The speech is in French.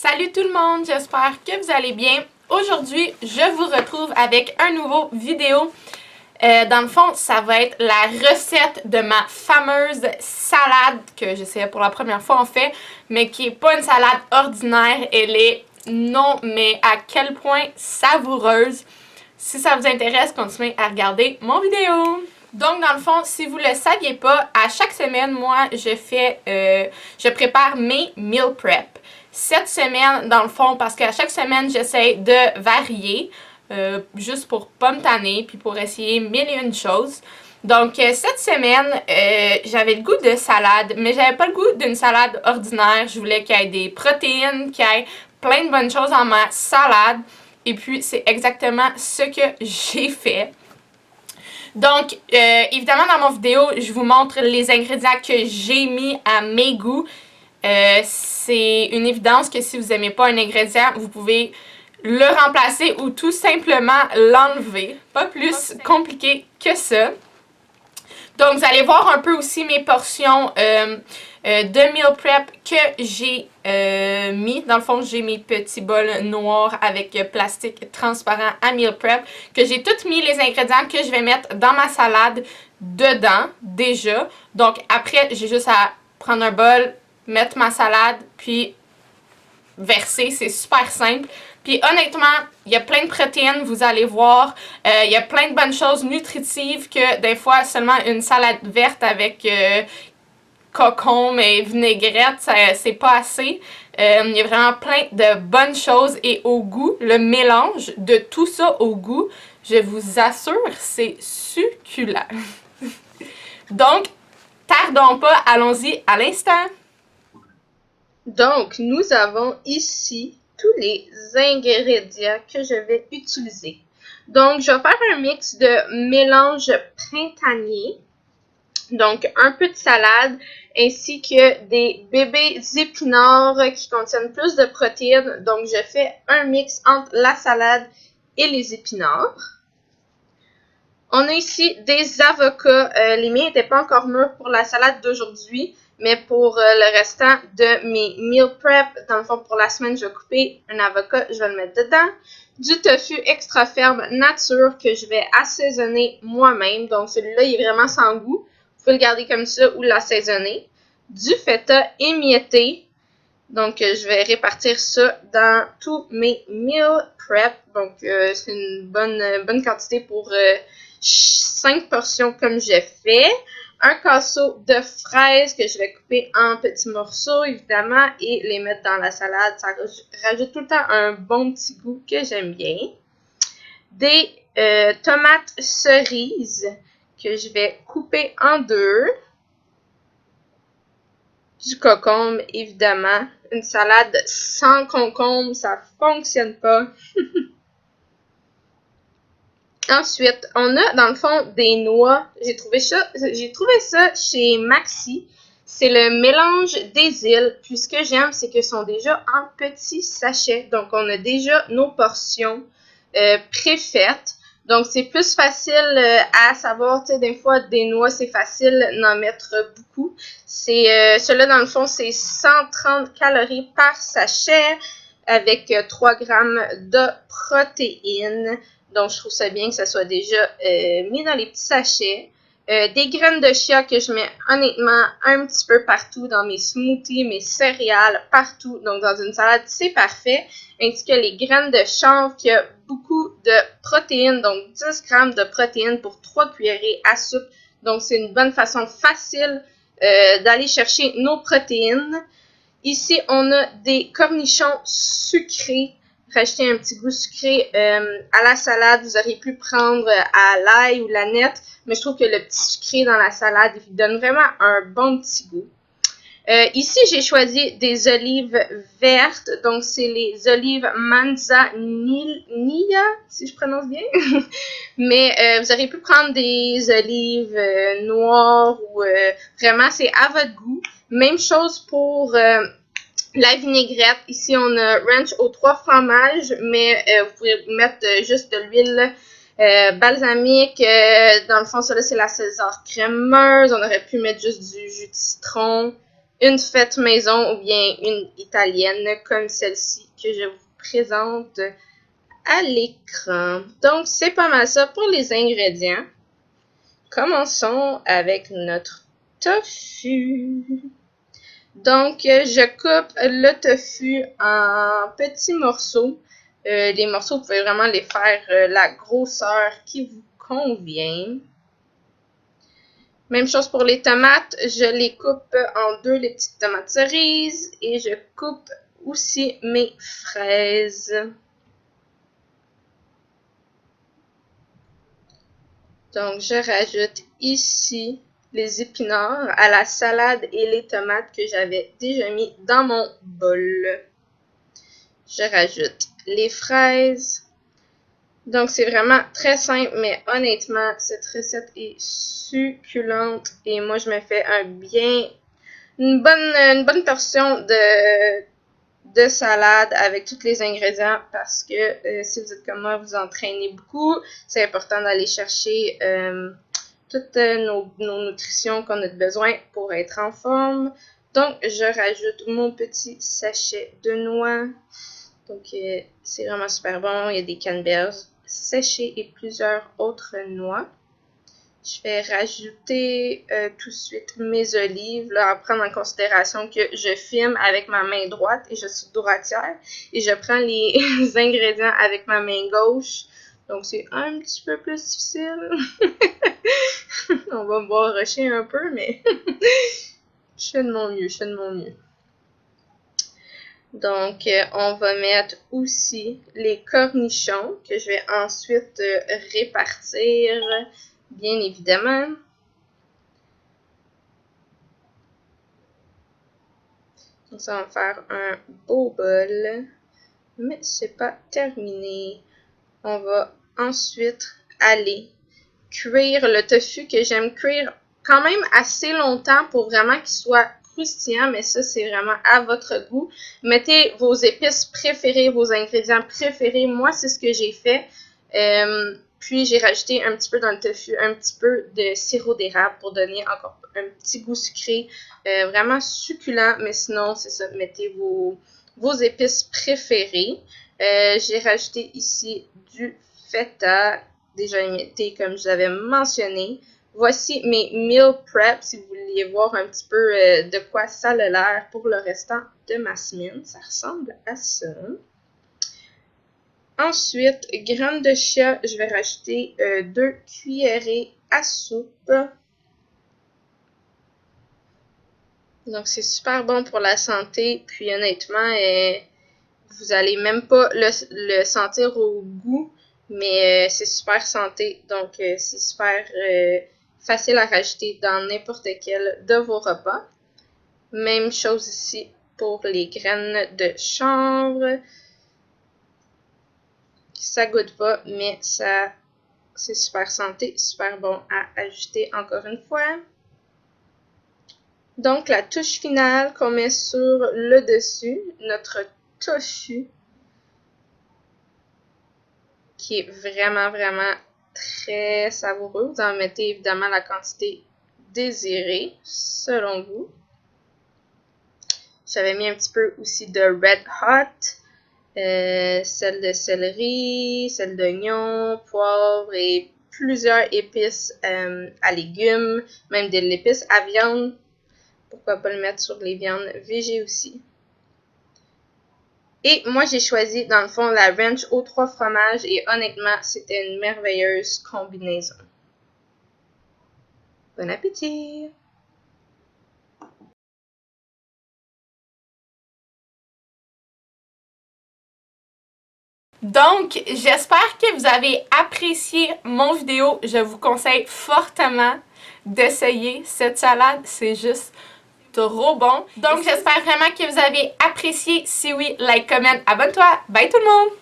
Salut tout le monde, j'espère que vous allez bien. Aujourd'hui, je vous retrouve avec un nouveau vidéo. Dans le fond, ça va être la recette de ma fameuse salade que j'essayais pour la première fois en fait, mais qui n'est pas une salade ordinaire. Elle est non, mais à quel point savoureuse. Si ça vous intéresse, continuez à regarder mon vidéo. Donc, dans le fond, si vous ne le saviez pas, à chaque semaine, moi, je prépare mes meal prep. Cette semaine, dans le fond, parce qu'à chaque semaine, j'essaie de varier, juste pour pas me tanner, puis pour essayer mille et une choses. Donc, cette semaine, j'avais le goût de salade, mais j'avais pas le goût d'une salade ordinaire. Je voulais qu'il y ait des protéines, qu'il y ait plein de bonnes choses dans ma salade. Et puis, c'est exactement ce que j'ai fait. Donc, évidemment, dans mon vidéo, je vous montre les ingrédients que j'ai mis à mes goûts. C'est une évidence que si vous n'aimez pas un ingrédient, vous pouvez le remplacer ou tout simplement l'enlever. Pas plus compliqué que ça. Donc, vous allez voir un peu aussi mes portions de meal prep que j'ai mis. Dans le fond, j'ai mes petits bols noirs avec plastique transparent à meal prep. Que j'ai toutes mis les ingrédients que je vais mettre dans ma salade dedans déjà. Donc, après, j'ai juste à prendre un bol, mettre ma salade, puis verser. C'est super simple. Puis honnêtement, il y a plein de protéines, vous allez voir. Il y a plein de bonnes choses nutritives que des fois, seulement une salade verte avec concombre et vinaigrette, c'est pas assez. Il y a vraiment plein de bonnes choses et au goût, le mélange de tout ça au goût, je vous assure, c'est succulent. Donc, tardons pas, allons-y à l'instant. Donc, nous avons ici tous les ingrédients que je vais utiliser. Donc, je vais faire un mix de mélange printanier, donc un peu de salade, ainsi que des bébés épinards qui contiennent plus de protéines. Donc, je fais un mix entre la salade et les épinards. On a ici des avocats. Les miens n'étaient pas encore mûrs pour la salade d'aujourd'hui. Mais pour le restant de mes meal prep, dans le fond, pour la semaine, je vais couper un avocat, je vais le mettre dedans. Du tofu extra ferme nature que je vais assaisonner moi-même. Donc, celui-là, il est vraiment sans goût. Vous pouvez le garder comme ça ou l'assaisonner. Du feta émietté. Donc, je vais répartir ça dans tous mes meal prep. Donc, c'est une bonne quantité pour 5 portions comme j'ai fait. Un casseau de fraises que je vais couper en petits morceaux, évidemment, et les mettre dans la salade. Ça rajoute tout le temps un bon petit goût que j'aime bien. Des tomates cerises que je vais couper en deux. Du concombre, évidemment. Une salade sans concombre, ça fonctionne pas. Ensuite, on a dans le fond des noix. J'ai trouvé ça chez Maxi. C'est le mélange des îles. Puis ce que j'aime, c'est qu'ils sont déjà en petits sachets. Donc, on a déjà nos portions préfaites. Donc, c'est plus facile à savoir. Tu sais, des fois, des noix, c'est facile d'en mettre beaucoup. Ceux-là, dans le fond, c'est 130 calories par sachet avec 3 grammes de protéines. Donc, je trouve ça bien que ça soit déjà mis dans les petits sachets. Des graines de chia que je mets honnêtement un petit peu partout dans mes smoothies, mes céréales, partout. Donc, dans une salade, c'est parfait. Ainsi que les graines de chanvre qui a beaucoup de protéines. Donc, 10 grammes de protéines pour 3 cuillerées à soupe. Donc, c'est une bonne façon facile d'aller chercher nos protéines. Ici, on a des cornichons sucrés. Rajouter un petit goût sucré à la salade. Vous auriez pu prendre à l'ail ou l'aneth, mais je trouve que le petit sucré dans la salade, il donne vraiment un bon petit goût. Ici, j'ai choisi des olives vertes. Donc, c'est les olives Manzanilla, si je prononce bien. Mais vous auriez pu prendre des olives noires ou vraiment, c'est à votre goût. Même chose pour la vinaigrette. Ici, on a ranch aux 3 fromages, mais vous pouvez mettre juste de l'huile balsamique. Dans le fond, ça là, c'est la César crémeuse. On aurait pu mettre juste du jus de citron. une faite maison ou bien une italienne comme celle-ci que je vous présente à l'écran. Donc, c'est pas mal ça pour les ingrédients. Commençons avec notre tofu. Donc, je coupe le tofu en petits morceaux. Les morceaux, vous pouvez vraiment les faire la grosseur qui vous convient. Même chose pour les tomates, je les coupe en deux, les petites tomates cerises, et je coupe aussi mes fraises. Donc, je rajoute ici les épinards à la salade et les tomates que j'avais déjà mis dans mon bol. Je rajoute les fraises. Donc, c'est vraiment très simple, mais honnêtement, cette recette est succulente. Et moi, je me fais une bonne portion de salade avec tous les ingrédients parce que si vous êtes comme moi, vous entraînez beaucoup. C'est important d'aller chercher toutes nos nutritions qu'on a besoin pour être en forme. Donc, je rajoute mon petit sachet de noix. Donc, c'est vraiment super bon. Il y a des canneberges séchées et plusieurs autres noix. Je vais rajouter tout de suite mes olives, là, à prendre en considération que je filme avec ma main droite et je suis droitière. Et je prends les ingrédients avec ma main gauche. Donc, c'est un petit peu plus difficile. On va me voir rusher un peu, mais je fais de mon mieux. Donc, on va mettre aussi les cornichons que je vais ensuite répartir, bien évidemment. Donc, ça va me faire un beau bol, mais c'est pas terminé. On va ensuite aller cuire le tofu que j'aime cuire quand même assez longtemps pour vraiment qu'il soit croustillant, mais ça, c'est vraiment à votre goût. Mettez vos épices préférées, vos ingrédients préférés. Moi, c'est ce que j'ai fait. Puis, j'ai rajouté un petit peu dans le tofu, un petit peu de sirop d'érable pour donner encore un petit goût sucré. Vraiment succulent, mais sinon, c'est ça. Mettez vos épices préférées. J'ai rajouté ici du feta, déjà émietté comme je l'avais mentionné. Voici mes meal prep, si vous vouliez voir un petit peu de quoi ça a l'air pour le restant de ma semaine. Ça ressemble à ça. Ensuite, graines de chia, je vais rajouter 2 cuillerées à soupe. Donc, c'est super bon pour la santé. Puis, honnêtement, vous allez même pas le sentir au goût, mais c'est super santé. Donc, c'est super facile à rajouter dans n'importe quel de vos repas. Même chose ici pour les graines de chanvre. Ça goûte pas, mais c'est super santé, super bon à ajouter encore une fois. Donc, la touche finale qu'on met sur le dessus, notre tofu, qui est vraiment, vraiment très savoureux. Vous en mettez évidemment la quantité désirée, selon vous. J'avais mis un petit peu aussi de Red Hot, celle de céleri, celle d'oignon, poivre et plusieurs épices à légumes, même de l'épice à viande. Pourquoi pas le mettre sur les viandes végé aussi. Et moi, j'ai choisi, dans le fond, la ranch aux 3 fromages et honnêtement, c'était une merveilleuse combinaison. Bon appétit! Donc, j'espère que vous avez apprécié mon vidéo. Je vous conseille fortement d'essayer cette salade. C'est juste trop bon. Donc, j'espère vraiment que vous avez apprécié. Si oui, like, comment, abonne-toi. Bye tout le monde!